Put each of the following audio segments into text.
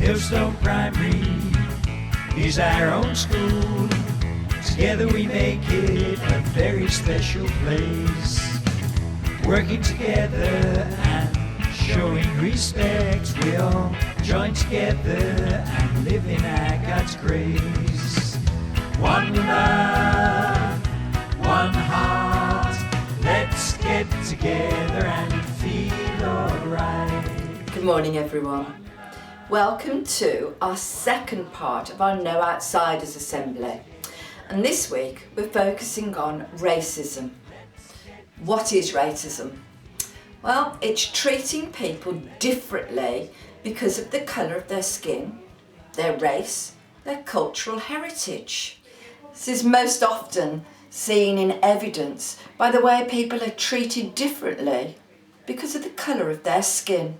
Millstone Primary is our own school. Together we make it a very special place. Working together and showing respect, we all join together and live in our God's grace. One love, one heart, let's get together and feel alright. Good morning everyone. Welcome to our second part of our No Outsiders Assembly. And this week we're focusing on racism. What is racism? Well, it's treating people differently because of the colour of their skin, their race, their cultural heritage. This is most often seen in evidence by the way people are treated differently because of the colour of their skin.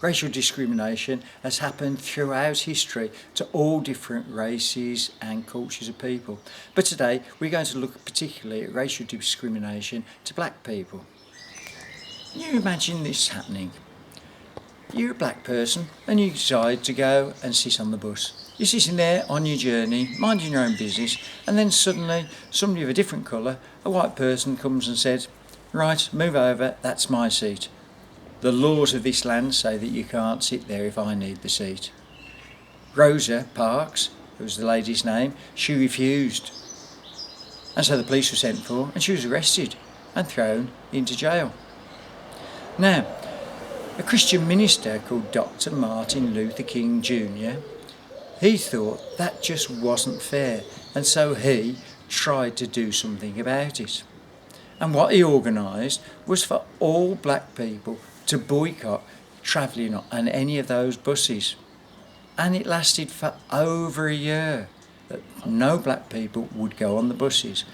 Racial discrimination has happened throughout history to all different races and cultures of people. But today we're going to look particularly at racial discrimination to black people. Can you imagine this happening? You're a black person and you decide to go and sit on the bus. You're sitting there on your journey, minding your own business, and then suddenly somebody of a different colour, a white person, comes and says, "Right, move over, that's my seat. The laws of this land say that you can't sit there if I need the seat." Rosa Parks, that was the lady's name, she refused. And so the police were sent for and she was arrested and thrown into jail. Now, a Christian minister called Dr. Martin Luther King Jr., he thought that just wasn't fair, and so he tried to do something about it. And what he organised was for all black people to boycott travelling on any of those buses. And it lasted for over a year that no black people would go on the buses.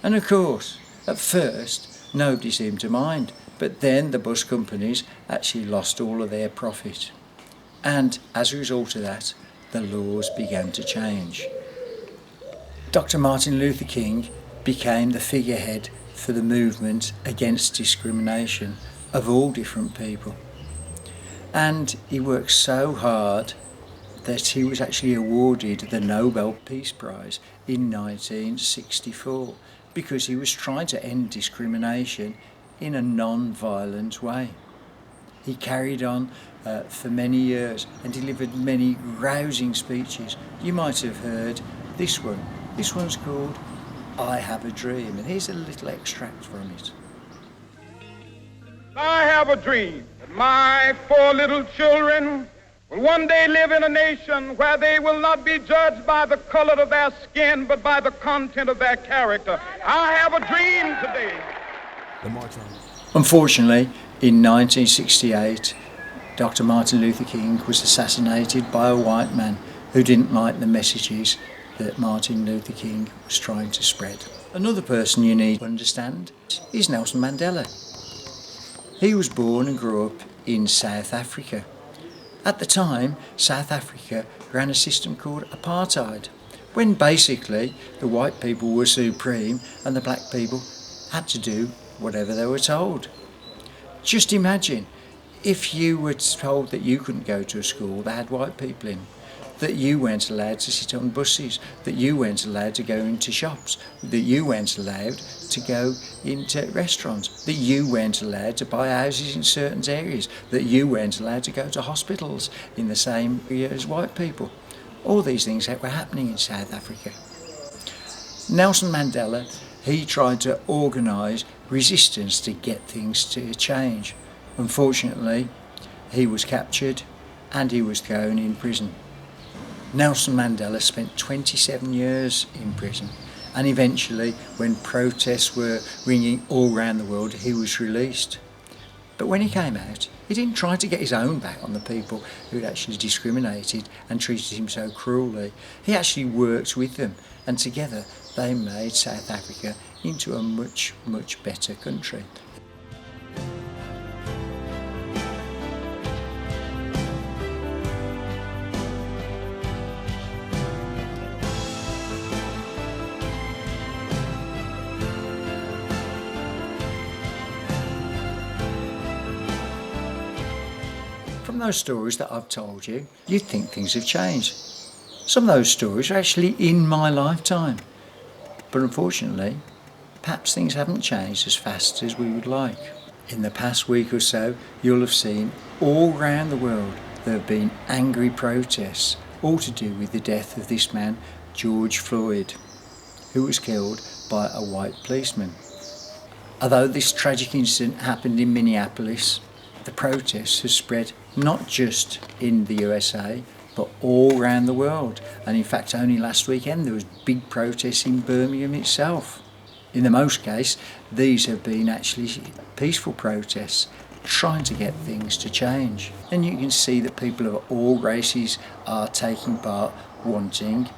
And of course, at first, nobody seemed to mind. But then the bus companies actually lost all of their profit. And as a result of that, the laws began to change. Dr. Martin Luther King became the figurehead for the movement against discrimination of all different people. And he worked so hard that he was actually awarded the Nobel Peace Prize in 1964 because he was trying to end discrimination in a non-violent way. He carried on for many years and delivered many rousing speeches. You might have heard this one. This one's called "I Have a Dream," and here's a little extract from it. I have a dream that my 4 little children will one day live in a nation where they will not be judged by the color of their skin, but by the content of their character. I have a dream today. Unfortunately, in 1968, Dr. Martin Luther King was assassinated by a white man who didn't like the messages that Martin Luther King was trying to spread. Another person you need to understand is Nelson Mandela. He was born and grew up in South Africa. At the time, South Africa ran a system called apartheid, when basically the white people were supreme and the black people had to do whatever they were told. Just imagine if you were told that you couldn't go to a school that had white people in, that you weren't allowed to sit on buses, that you weren't allowed to go into shops, that you weren't allowed to go into restaurants, that you weren't allowed to buy houses in certain areas, that you weren't allowed to go to hospitals in the same area as white people. All these things that were happening in South Africa. Nelson Mandela, he tried to organise resistance to get things to change. Unfortunately, he was captured and he was thrown in prison. Nelson Mandela spent 27 years in prison, and eventually, when protests were ringing all around the world, he was released. But when he came out, he didn't try to get his own back on the people who had actually discriminated and treated him so cruelly. He actually worked with them, and together they made South Africa into a much, much better country. those stories that I've told you, you'd think things have changed. Some of those stories are actually in my lifetime. But unfortunately, perhaps things haven't changed as fast as we would like. In the past week or so, you'll have seen all around the world there have been angry protests, all to do with the death of this man, George Floyd, who was killed by a white policeman. Although this tragic incident happened in Minneapolis, the protests have spread not just in the USA, but all around the world. And in fact, only last weekend there was big protests in Birmingham itself. In the most case, these have been actually peaceful protests, trying to get things to change. And you can see that people of all races are taking part, wanting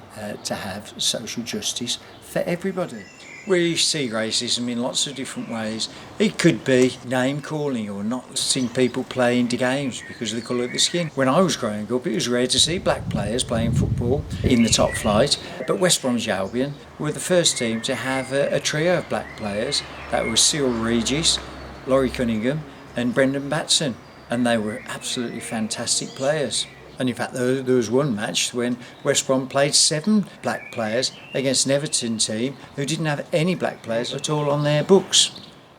to have social justice for everybody. We see racism in lots of different ways. It could be name calling or not seeing people playing the games because of the colour of the skin. When I was growing up, it was rare to see black players playing football in the top flight, but West Bromwich Albion were the first team to have a trio of black players. That was Cyril Regis, Laurie Cunningham and Brendan Batson, and they were absolutely fantastic players. And in fact, there was one match when West Brom played 7 black players against an Everton team who didn't have any black players at all on their books.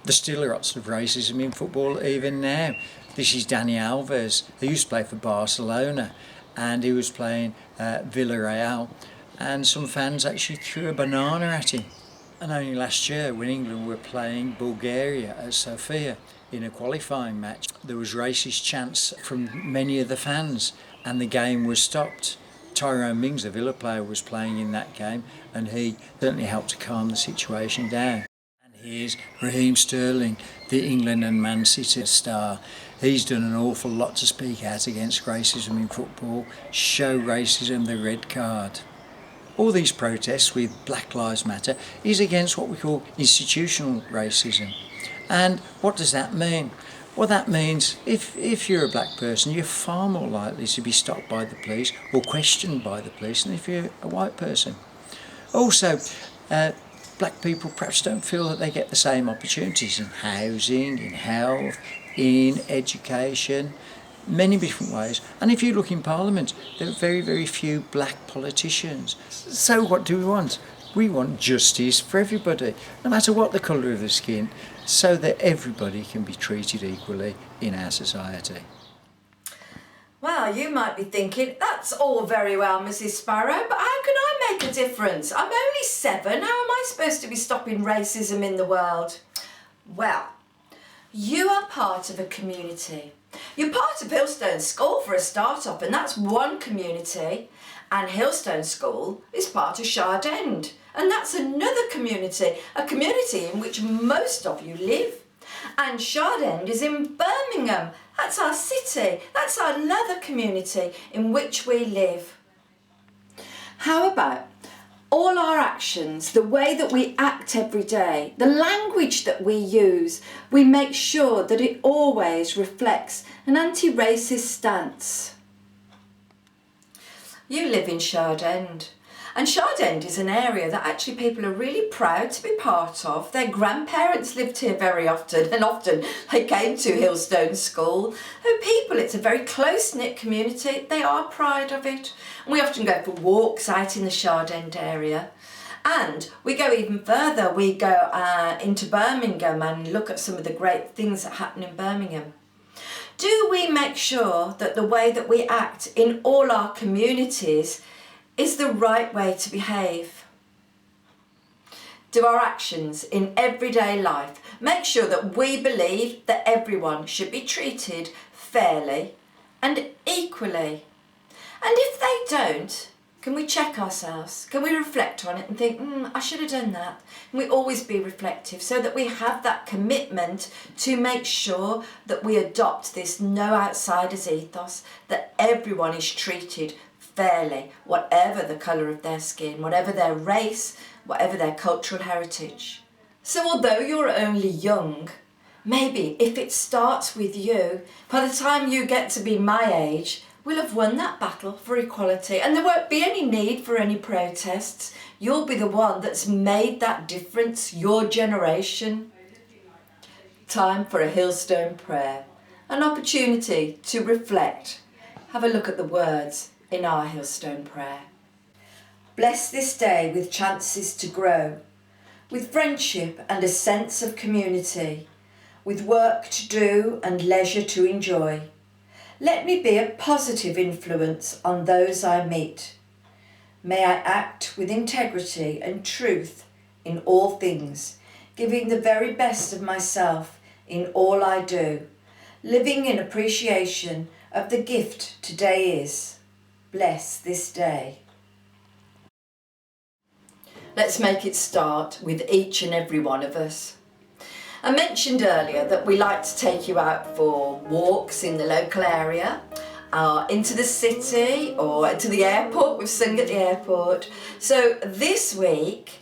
There's still lots of racism in football even now. This is Dani Alves, who used to play for Barcelona, and he was playing Villarreal, and some fans actually threw a banana at him. And only last year, when England were playing Bulgaria at Sofia in a qualifying match, there was racist chants from many of the fans, and the game was stopped. Tyrone Mings, the Villa player, was playing in that game, and he certainly helped to calm the situation down. And here's Raheem Sterling, the England and Man City star. He's done an awful lot to speak out against racism in football, show racism the red card. All these protests with Black Lives Matter is against what we call institutional racism. And what does that mean? Well, that means if you're a black person, you're far more likely to be stopped by the police or questioned by the police than if you're a white person. Also, black people perhaps don't feel that they get the same opportunities in housing, in health, in education, many different ways. And if you look in Parliament, there are very, very few black politicians. So what do we want? We want justice for everybody, no matter what the colour of the skin, so that everybody can be treated equally in our society. Well, you might be thinking, that's all very well, Mrs. Sparrow, but how can I make a difference? I'm only 7. How am I supposed to be stopping racism in the world? Well, you are part of a community. You're part of Hillstone School for a start off, and that's one community. And Hillstone School is part of Shard End, and that's another community, a community in which most of you live. And Shard End is in Birmingham. That's our city. That's another community in which we live. How about all our actions, the way that we act every day, the language that we use, we make sure that it always reflects an anti-racist stance. You live in Shard End, and Shard End is an area that actually people are really proud to be part of. Their grandparents lived here very often, and often they came to Hillstone School. It's a very close-knit community. They are proud of it. And we often go for walks out in the Shard End area. And we go even further. We go into Birmingham and look at some of the great things that happen in Birmingham. Do we make sure that the way that we act in all our communities is the right way to behave? Do our actions in everyday life make sure that we believe that everyone should be treated fairly and equally? And if they don't, can we check ourselves? Can we reflect on it and think, I should have done that? And we always be reflective so that we have that commitment to make sure that we adopt this no outsiders ethos, that everyone is treated fairly, whatever the colour of their skin, whatever their race, whatever their cultural heritage. So although you're only young, maybe if it starts with you, by the time you get to be my age, we'll have won that battle for equality, and there won't be any need for any protests. You'll be the one that's made that difference, your generation. Time for a Hillstone prayer. an opportunity to reflect. Have a look at the words in our Hillstone prayer. Bless this day with chances to grow, with friendship and a sense of community, with work to do and leisure to enjoy. Let me be a positive influence on those I meet. May I act with integrity and truth in all things, giving the very best of myself in all I do, living in appreciation of the gift today is. Bless this day. Let's make it start with each and every one of us. I mentioned earlier that we like to take you out for walks in the local area, into the city or to the airport. We've sung at the airport. So this week,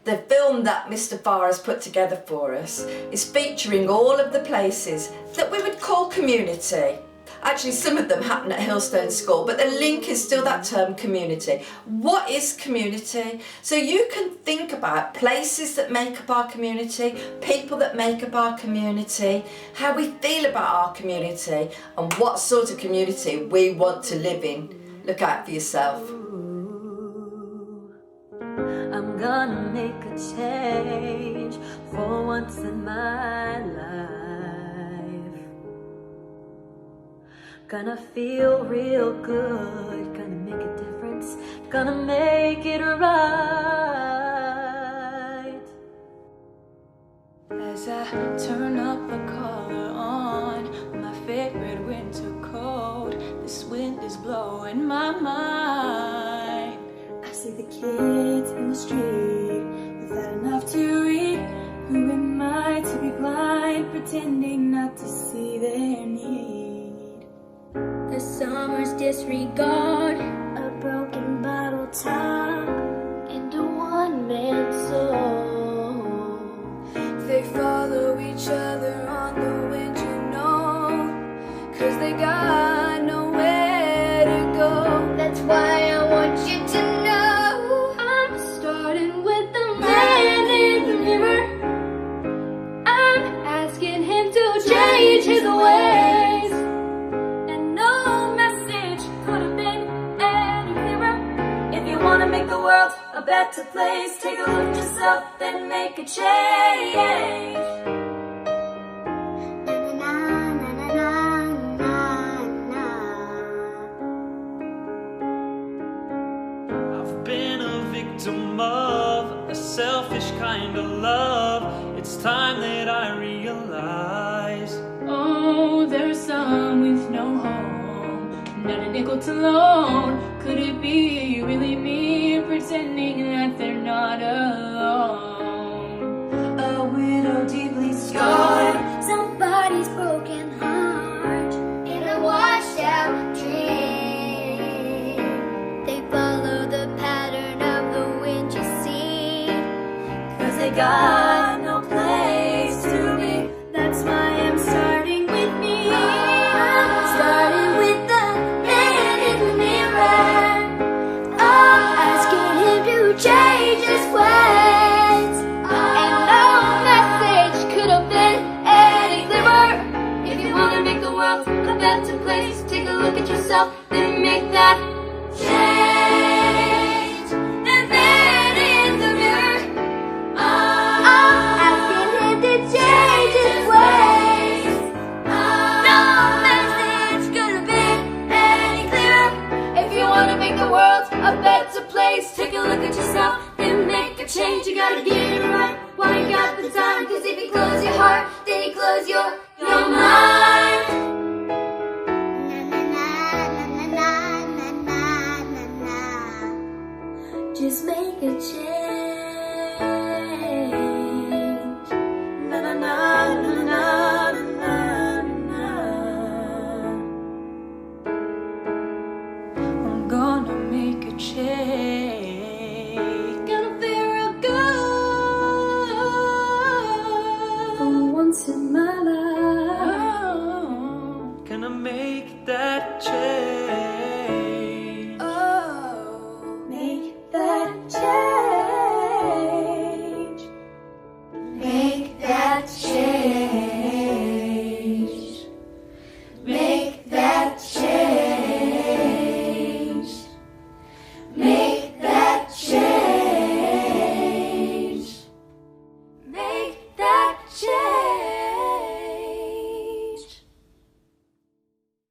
the film that Mr. Farr has put together for us is featuring all of the places that we would call community. Actually, some of them happen at Hillstone School, but the link is still that term community. What is community? So you can think about places that make up our community, people that make up our community, how we feel about our community, and what sort of community we want to live in. Look out for yourself. I'm gonna make a change for once in my life. Gonna feel real good, gonna make a difference, gonna make it right. As I turn up the collar on my favorite winter coat, this wind is blowing my mind. I see the kids in the street without enough to eat. Who am I to be blind, pretending not to see their need? The summer's disregard, a broken bottle top, and a one-man soul. They follow each other on the wind, you know, 'cause they got nowhere to go. That's why I want you to know I'm starting with the man in the mirror. I'm asking him to change his ways. Make the world a better place. Take a look at yourself and make a change. Na, na, na, na, na, na, na. I've been a victim of a selfish kind of love. It's time that I realize. Oh, there's some with no home, not a nickel to loan. Could it be really me pretending that they're not alone? A widow deeply scarred, Somebody's broken heart in a washed out dream. They follow the pattern of the wind you see, 'cause they got no place to be. That's why I'm starting with me. starting with the man in the mirror. Asking him to change his ways, and no message could have been any clearer. If you wanna make the world a better place, take a look at yourself and make that change. The man in the mirror, Asking him to change his ways. no message could have been any clearer. If you wanna make the world a better place, take a look at yourself and make a change. You gotta get it right while you got the time, 'cause if you close your heart, then you close your mind. Na, na, na, na, na, na, na, na, na. Just make a change.